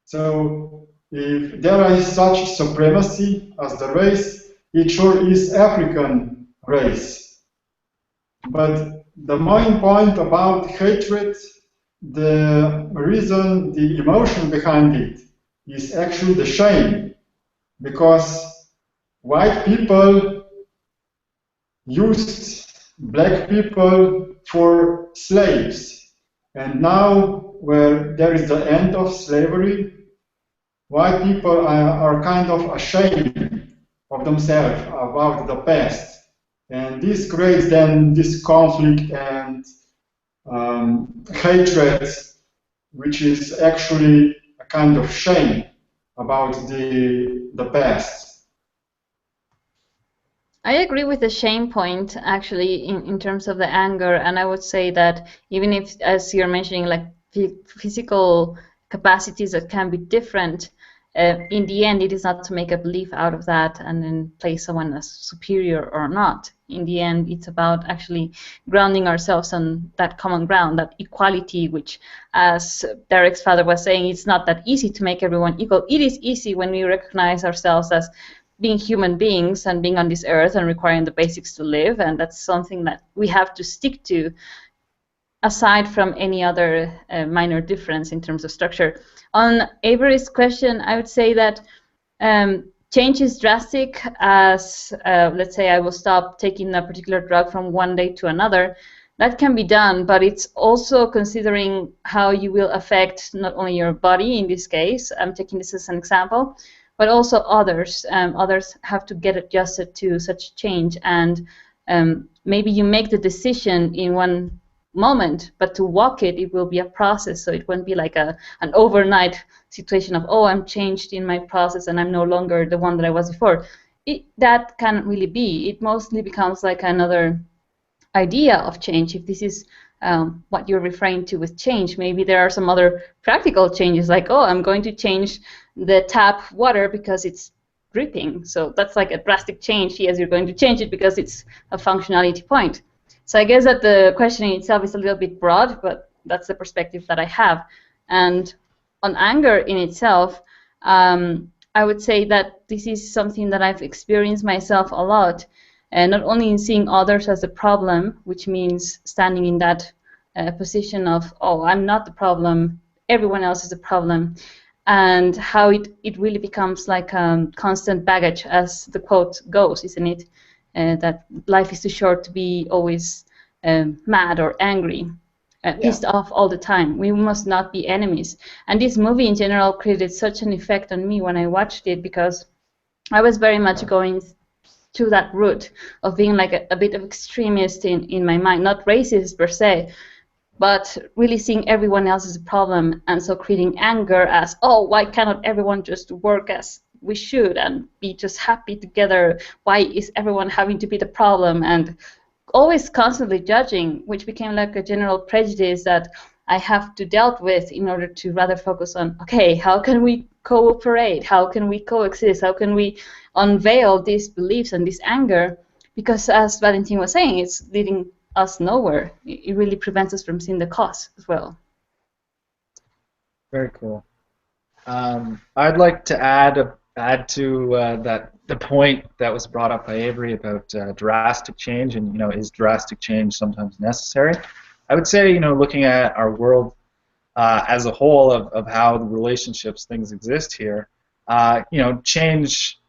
So if there is such supremacy as the race, it sure is African race. But the main point about hatred, the reason, the emotion behind it is actually the shame, because white people used black people for slaves, and now where there is the end of slavery, white people are kind of ashamed of themselves about the past, and this creates then this conflict and hatred, which is actually a kind of shame about the past. I agree with the shame point, actually, in terms of the anger, and I would say that even if, as you're mentioning, like physical capacities that can be different, in the end, it is not to make a belief out of that and then place someone as superior or not. In the end, it's about actually grounding ourselves on that common ground, that equality, which, as Derek's father was saying, it's not that easy to make everyone equal. It is easy when we recognize ourselves as being human beings and being on this earth and requiring the basics to live, and that's something that we have to stick to, aside from any other minor difference in terms of structure. On Avery's question, I would say that change is drastic as, let's say I will stop taking a particular drug from one day to another. That can be done, but it's also considering how you will affect not only your body, in this case, I'm taking this as an example, but also others. Others have to get adjusted to such change, and maybe you make the decision in one moment, but to walk it, it will be a process. So it won't be like an overnight situation of, oh, I'm changed in my process and I'm no longer the one that I was before. That can't really be. It mostly becomes like another idea of change. If this is what you're referring to with change, maybe there are some other practical changes, like, oh, I'm going to change the tap water because it's dripping. So that's like a drastic change. Yes, you're going to change it because it's a functionality point. So I guess that the questioning itself is a little bit broad, but that's the perspective that I have. And on anger in itself, I would say that this is something that I've experienced myself a lot, and not only in seeing others as a problem, which means standing in that position of, oh, I'm not the problem, everyone else is the problem, and how it really becomes like constant baggage, as the quote goes, isn't it? That life is too short to be always mad or angry, pissed off all the time. We must not be enemies. And this movie in general created such an effect on me when I watched it, because I was very much going to that route of being like a bit of extremist in my mind, not racist per se, but really seeing everyone else as a problem, and so creating anger as, oh, why cannot everyone just work as we should and be just happy together? Why is everyone having to be the problem? And always constantly judging, which became like a general prejudice that I have to deal with in order to rather focus on, okay, how can we cooperate? How can we coexist? How can we unveil these beliefs and this anger? Because as Valentin was saying, it's leading us nowhere. It really prevents us from seeing the cause as well. Very cool. I'd like to add to that the point that was brought up by Avery about drastic change, and is drastic change sometimes necessary? I would say, looking at our world as a whole of how the relationships, things exist here,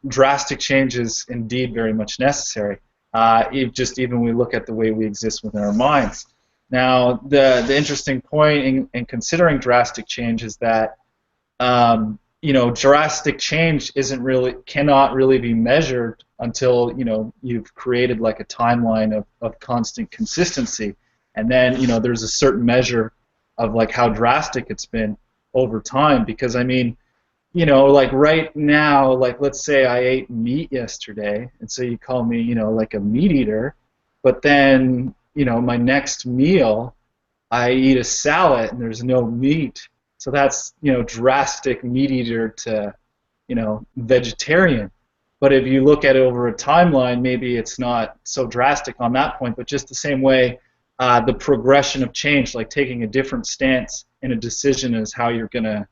drastic change is indeed very much necessary. Even we look at the way we exist within our minds. Now, the interesting point in considering drastic change is that you know, drastic change cannot really be measured until, you know, you've created like a timeline of constant consistency, and then, you know, there's a certain measure of like how drastic it's been over time. Because I mean, you know, like right now, like let's say I ate meat yesterday, and so you call me, you know, like a meat eater, but then, you know, my next meal I eat a salad and there's no meat. So that's, you know, drastic meat eater to, you know, vegetarian. But if you look at it over a timeline, maybe it's not so drastic on that point. But just the same way, the progression of change, like taking a different stance in a decision as how you're going to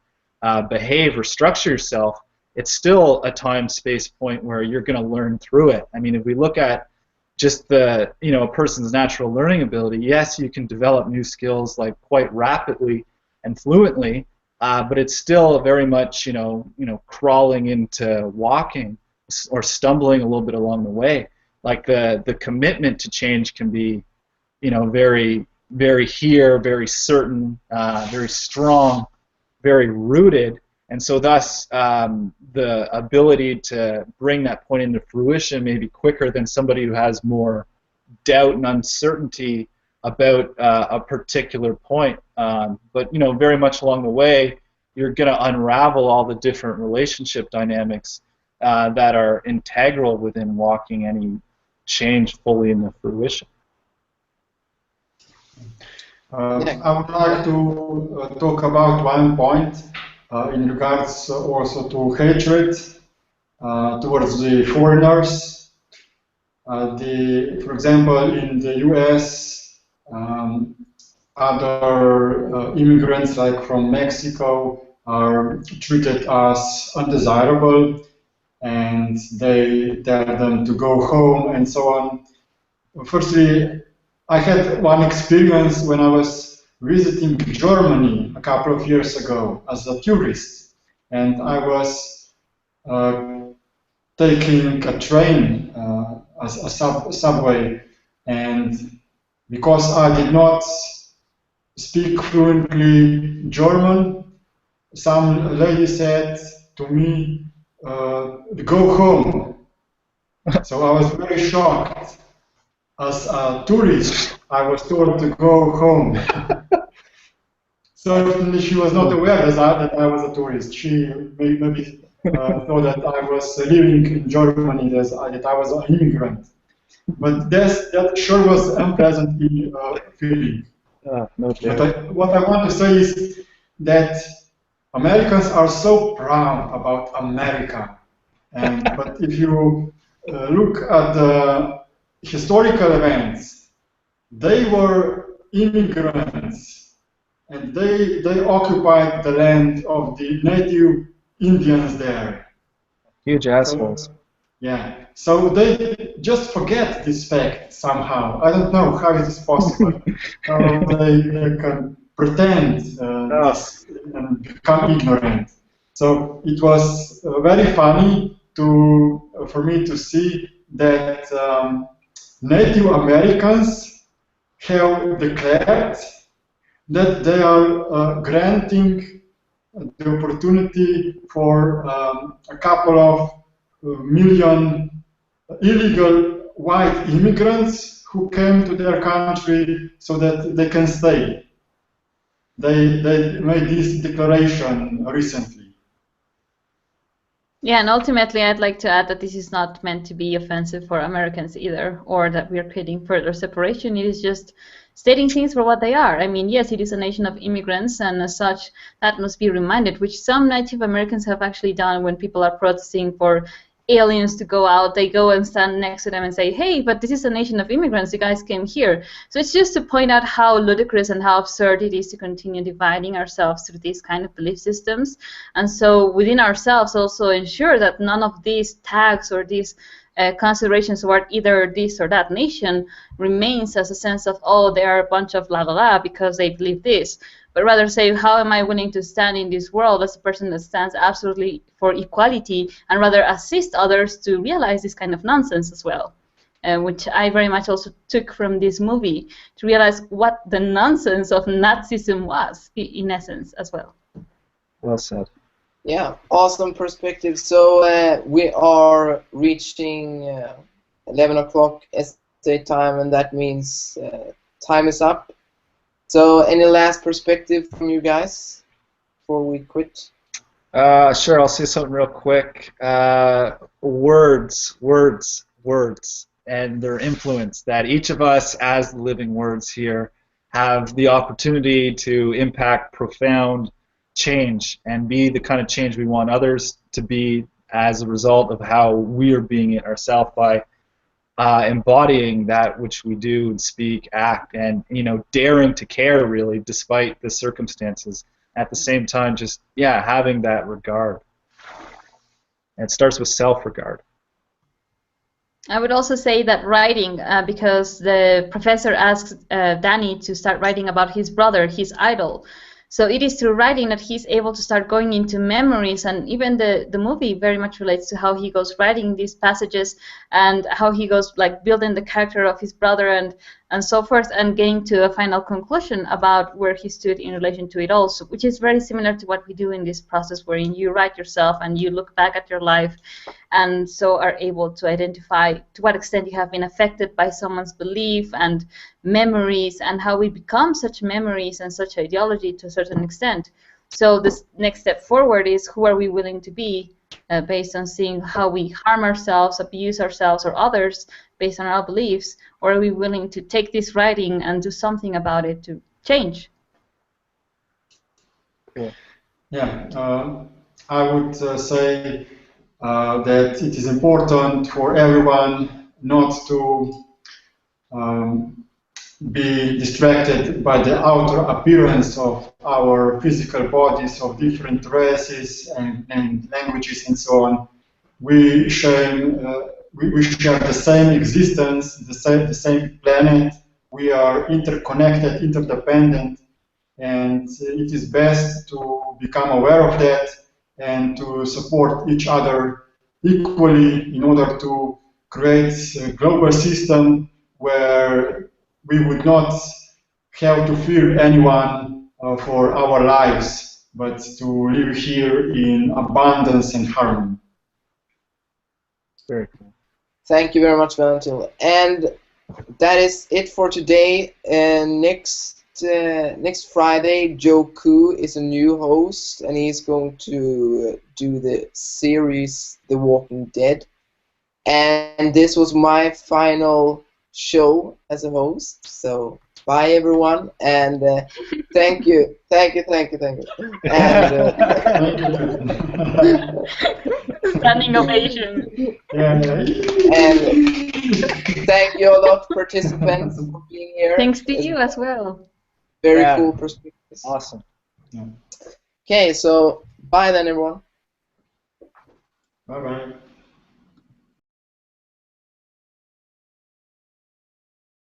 behave or structure yourself, it's still a time-space point where you're going to learn through it. I mean, if we look at just the, you know, a person's natural learning ability, yes, you can develop new skills like quite rapidly and fluently, but it's still very much, you know, crawling into walking or stumbling a little bit along the way. Like the commitment to change can be, you know, very, very very certain, very strong, very rooted, and so thus the ability to bring that point into fruition may be quicker than somebody who has more doubt and uncertainty about a particular point. But, you know, very much along the way, you're going to unravel all the different relationship dynamics that are integral within walking any change fully into fruition. I would like to talk about one point in regards also to hatred towards the foreigners. For example, in the US, other immigrants, like from Mexico, are treated as undesirable, and they tell them to go home and so on. Firstly, I had one experience when I was visiting Germany a couple of years ago as a tourist, and I was taking a train as a subway, and because I did not speak fluently German, some lady said to me, "Go home." So I was very shocked. As a tourist, I was told to go home. Certainly, she was not aware that I was a tourist. She maybe thought that I was living in Germany, that I was an immigrant. But that sure was unpleasant feeling. No doubt. But what I want to say is that Americans are so proud about America. But if you look at the historical events, they were immigrants, and they occupied the land of the native Indians there. Huge assholes. So, yeah, so they just forget this fact somehow. I don't know how it is possible. How they can pretend this and become ignorant. So it was very funny for me to see that Native Americans have declared that they are granting the opportunity for a couple of million illegal white immigrants who came to their country so that they can stay. They made this declaration recently. Yeah, and ultimately I'd like to add that this is not meant to be offensive for Americans either, or that we're creating further separation. It is just stating things for what they are. I mean, yes, it is a nation of immigrants, and as such, that must be reminded, which some Native Americans have actually done when people are protesting for aliens to go out. They go and stand next to them and say, hey, but this is a nation of immigrants, you guys came here. So it's just to point out how ludicrous and how absurd it is to continue dividing ourselves through these kind of belief systems. And so within ourselves also ensure that none of these tags or these considerations toward either this or that nation remains as a sense of, oh, they are a bunch of la la la because they believe this. But rather say, how am I willing to stand in this world as a person that stands absolutely for equality, and rather assist others to realize this kind of nonsense as well. which I very much also took from this movie to realize what the nonsense of Nazism was, in essence, as well. Well said. Yeah, awesome perspective. So we are reaching 11 o'clock SA time, and that means time is up. So any last perspective from you guys before we quit? Sure, I'll say something real quick. Words, and their influence, that each of us as the living words here have the opportunity to impact profound change and be the kind of change we want others to be as a result of how we are being it ourselves by embodying that which we do and speak, act, and daring to care really despite the circumstances. At the same time, just having that regard. And it starts with self-regard. I would also say that writing, because the professor asks Danny to start writing about his brother, his idol. So it is through writing that he's able to start going into memories, and even the movie very much relates to how he goes writing these passages and how he goes like building the character of his brother and so forth, and getting to a final conclusion about where he stood in relation to it all, so, which is very similar to what we do in this process, wherein you write yourself and you look back at your life and so are able to identify to what extent you have been affected by someone's belief and memories, and how we become such memories and such ideology to a certain extent. So this next step forward is, who are we willing to be based on seeing how we harm ourselves, abuse ourselves or others based on our beliefs, or are we willing to take this writing and do something about it to change? Cool. Yeah, I would say that it is important for everyone not to be distracted by the outer appearance of our physical bodies of different races and languages and so on. We share the same existence, the same planet. We are interconnected, interdependent, and it is best to become aware of that and to support each other equally in order to create a global system where we would not have to fear anyone for our lives, but to live here in abundance and harmony. Very cool. Thank you very much, Valentin. And that is it for today. And next Friday, Joe Koo is a new host, and he's going to do the series The Walking Dead. And this was my final show as a host. So bye, everyone, and thank you. And, Standing ovation. and thank you a lot, participants, for being here. Thanks to you as well. Very cool perspectives. Awesome. Okay, so bye then, everyone. Bye-bye.